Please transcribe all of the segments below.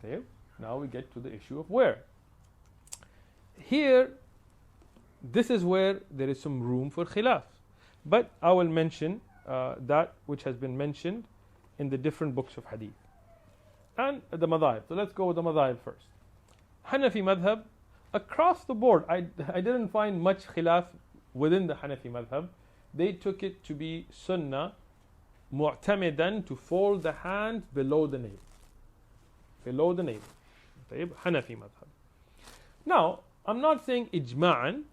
Okay. Now we get to the issue of where. Here, this is where there is some room for khilaf. But I will mention that which has been mentioned in the different books of hadith. And the madhab. So let's go with the madhab first. Hanafi madhab, across the board, I didn't find much khilaf within the Hanafi madhab. They took it to be sunnah, mu'tamidan, to fold the hand below the navel. Below the navel. Hanafi madhab. Now, I'm not saying ijma'an,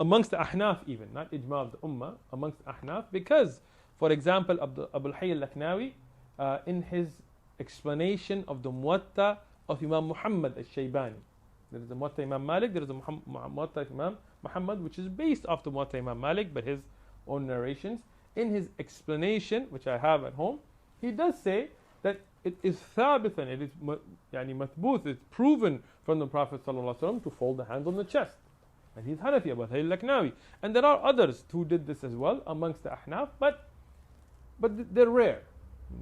amongst the ahnaf even, not ijma' of the ummah, amongst the ahnaf, because, for example, Abu al-Hayy al-Laknawi, in his explanation of the Muwatta of Imam Muhammad al-Shaybani, there is a Muwatta Imam Malik, there is a Muwatta Imam Muhammad, which is based off the Muwatta Imam Malik, but his own narrations. In his explanation, which I have at home, he does say that it is thabithan, it is mathbooth, it's proven from the Prophet ﷺ to fold the hands on the chest. And he's Hanafi, Abu al-Hayy al-Laknawi. And there are others who did this as well amongst the Ahnaf, but they're rare.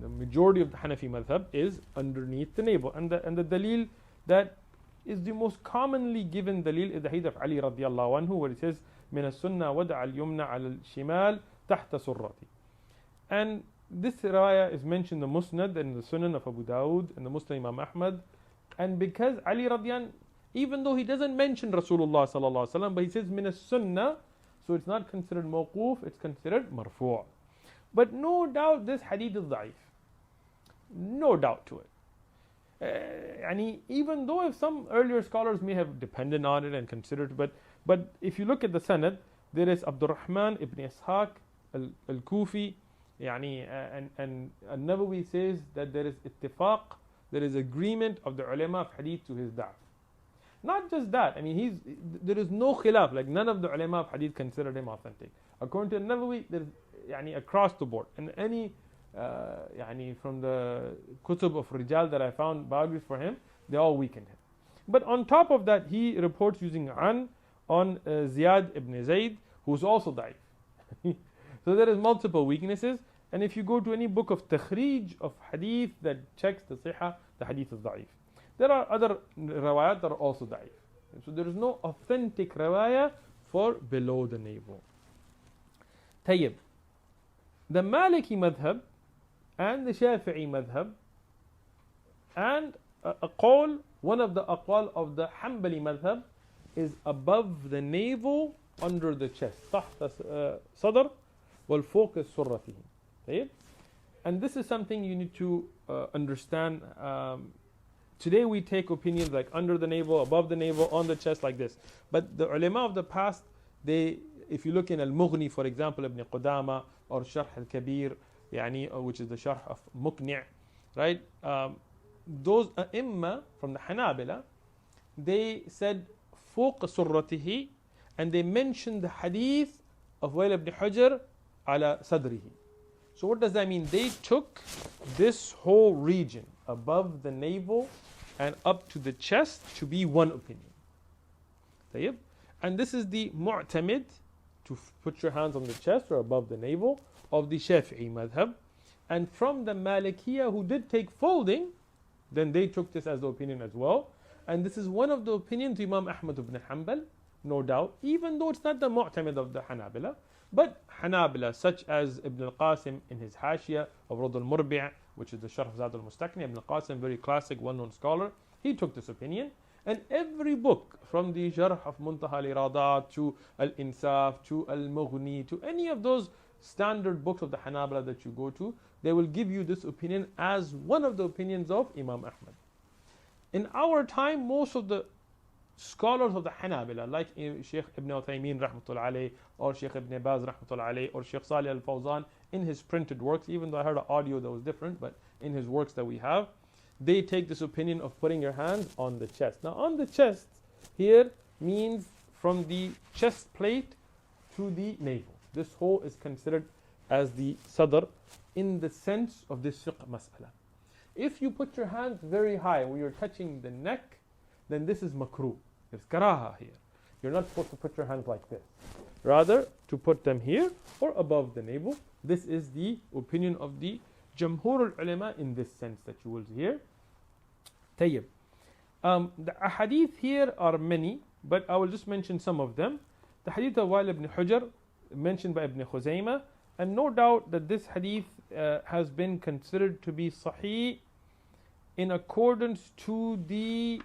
The majority of the Hanafi madhab is underneath the navel. And the dalil that is the most commonly given dalil is the hadith of Ali radiallahu anhu, where it says, مِنَ السُنَّةِ وَدَعَ الْيُمْنَ عَلَى الشِّمَالِ تَحْتَ سُرَّتِ. And this riwayah is mentioned in the Musnad and the Sunan of Abu Dawud and the Musnad Imam Ahmad. And because Ali radiallahu, even though he doesn't mention Rasulullah sallallahu alaihi wasallam, but he says min as-sunnah, so it's not considered mawquf, it's considered marfu'. But no doubt this hadith is da'if. No doubt to it. Even though if some earlier scholars may have depended on it and considered it, but if you look at the sanad, there is Abdurrahman ibn Ishaq al-Kufi, and An-Nawawi says that there is ittifaq, there is agreement of the ulama of hadith to his da'f. Not just that, there is no khilaf, like none of the ulama of hadith considered him authentic. According to An-Nawawi, there is across the board. And any from the kutub of Rijal that I found biographies for him, they all weakened him. But on top of that, he reports using on Ziyad ibn Zayd, who's also da'if. So there is multiple weaknesses. And if you go to any book of takhrij of hadith that checks the sihah, the hadith is da'if. There are other riwayat that are also da'if. So there is no authentic riwayah for below the navel. Tayyib. The Maliki madhab and the Shafi'i madhab and a qawl, one of the aqwal of the Hanbali madhab, is above the navel, under the chest. تحت صدر والفوق سرته. And this is something you need to understand. Today we take opinions like under the navel, above the navel, on the chest, like this. But the ulama of the past, if you look in Al-Mughni, for example, Ibn Qudama, or Sharh Al-Kabir, which is the Sharh of Muqni', right? Those a'imma from the Hanabila, they said فوق سرته, and they mentioned the hadith of Wail ibn Hujr ala sadrihi. So what does that mean? They took this whole region above the navel and up to the chest to be one opinion. طيب? And this is the mu'tamid, to put your hands on the chest or above the navel, of the Shafi'i madhab. And from the Malikiya, who did take folding, then they took this as the opinion as well. And this is one of the opinions of Imam Ahmad ibn Hanbal, no doubt, even though it's not the mu'tamid of the Hanabila. But Hanabila, such as Ibn al-Qasim in his Hashiyah of Rad al-Murbi', which is the Sharh of Zad al-Mustaqni, Ibn al-Qasim, very classic, well-known scholar, he took this opinion. And every book, from the Sharh of Muntaha al-Iradat to Al-Insaf to Al-Mughni to any of those standard books of the Hanabila that you go to, they will give you this opinion as one of the opinions of Imam Ahmad. In our time, most of the scholars of the Hanabila, like Sheikh Ibn Uthaymeen rahmatullah alayh, or Sheikh Ibn Baz rahmatullah alayh, or Sheikh Salih al-Fawzan, in his printed works, even though I heard an audio that was different, but in his works that we have, they take this opinion of putting your hands on the chest. Now on the chest here means from the chest plate to the navel. This whole is considered as the sadr in the sense of this fiqh mas'ala. If you put your hands very high where you're touching the neck, then this is makruh. There's karaha here. You're not supposed to put your hands like this. Rather, to put them here or above the navel. This is the opinion of the Jamhur al-Ulama in this sense that you will hear. Tayyib. The hadith here are many, but I will just mention some of them. The hadith of Wa'il ibn Hujr, mentioned by Ibn Khuzaymah, and no doubt that this hadith has been considered to be sahih in accordance to the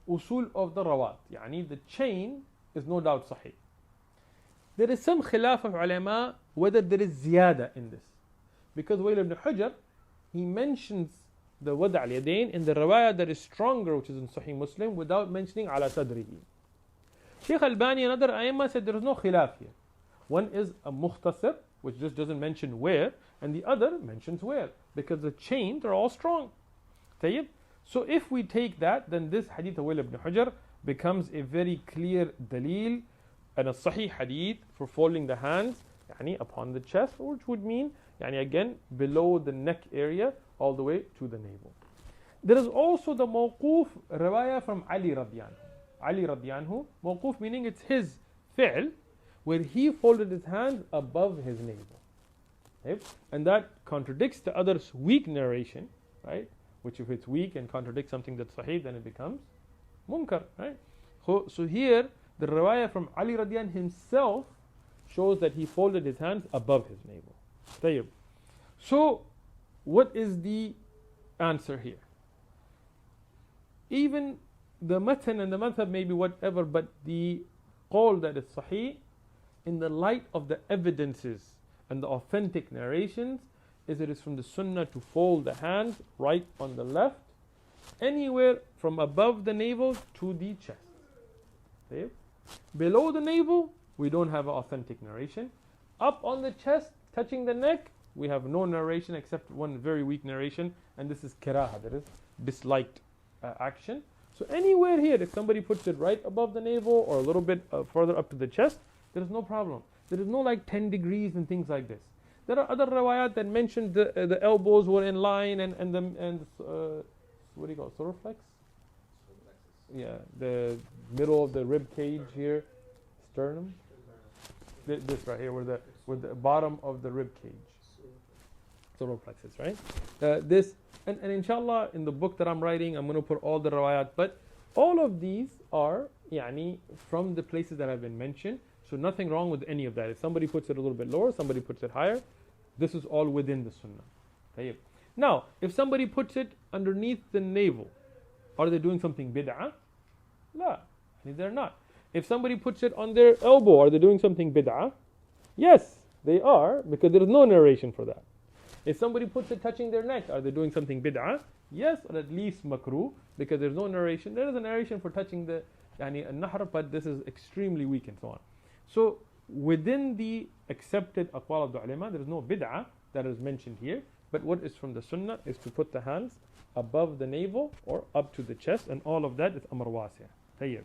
usul of the rawat. Yani the chain is no doubt sahih. There is some khilaf of ulama whether there is ziyada in this. Because Wa'il ibn Hujr, he mentions the wada' al-yadayn in the riwayah that is stronger, which is in Sahih Muslim, without mentioning ala sadrihi. Shaykh Albani and other ayamah said there is no khilaf here. One is a mukhtasar, which just doesn't mention where, and the other mentions where, because the chains are all strong. Tayyib? So if we take that, then this hadith of Wa'il ibn Hujr becomes a very clear dalil and a sahih hadith for folding the hands yani upon the chest, which would mean yani again below the neck area all the way to the navel. There is also the mawquf riwayah from Ali radiyanhu. Ali radiyanhu, mawquf meaning it's his fi'l, where he folded his hands above his navel. Right? And that contradicts the other's weak narration, right? Which if it's weak and contradicts something that's sahih, then it becomes munkar, right? So here, the riwayah from Ali radiyan himself shows that he folded his hands above his navel. Tayyib. So, what is the answer here? Even the matan and the madhab may be whatever, but the qawl that is sahih, in the light of the evidences and the authentic narrations, is it is from the sunnah to fold the hands right on the left, anywhere from above the navel to the chest. Okay? Below the navel, we don't have an authentic narration. Up on the chest, touching the neck, we have no narration except one very weak narration, and this is karaha, that is disliked action. So anywhere here, if somebody puts it right above the navel or a little bit further up to the chest, there is no problem. There is no like 10 degrees and things like this. There are other riwayat that mention the elbows were in line and what do you call it, surflex? Yeah, the middle of the rib cage here, sternum. This right here, where the bottom of the rib cage, solar plexus, right? This and inshallah in the book that I'm writing, I'm going to put all the riwayat, but all of these are yani from the places that have been mentioned. So nothing wrong with any of that. If somebody puts it a little bit lower, somebody puts it higher, this is all within the sunnah. Now, if somebody puts it underneath the navel, are they doing something bid'ah? La, they're not. If somebody puts it on their elbow, are they doing something bid'ah? Yes, they are, because there is no narration for that. If somebody puts it touching their neck, are they doing something bid'ah? Yes, or at least makruh, because there's no narration. There is a narration for touching the nahr, but this is extremely weak and so on. So within the accepted aqwal of the ulama, there is no bid'ah that is mentioned here, but what is from the sunnah is to put the hands above the navel or up to the chest, and all of that is amr wasi'. Tayyib.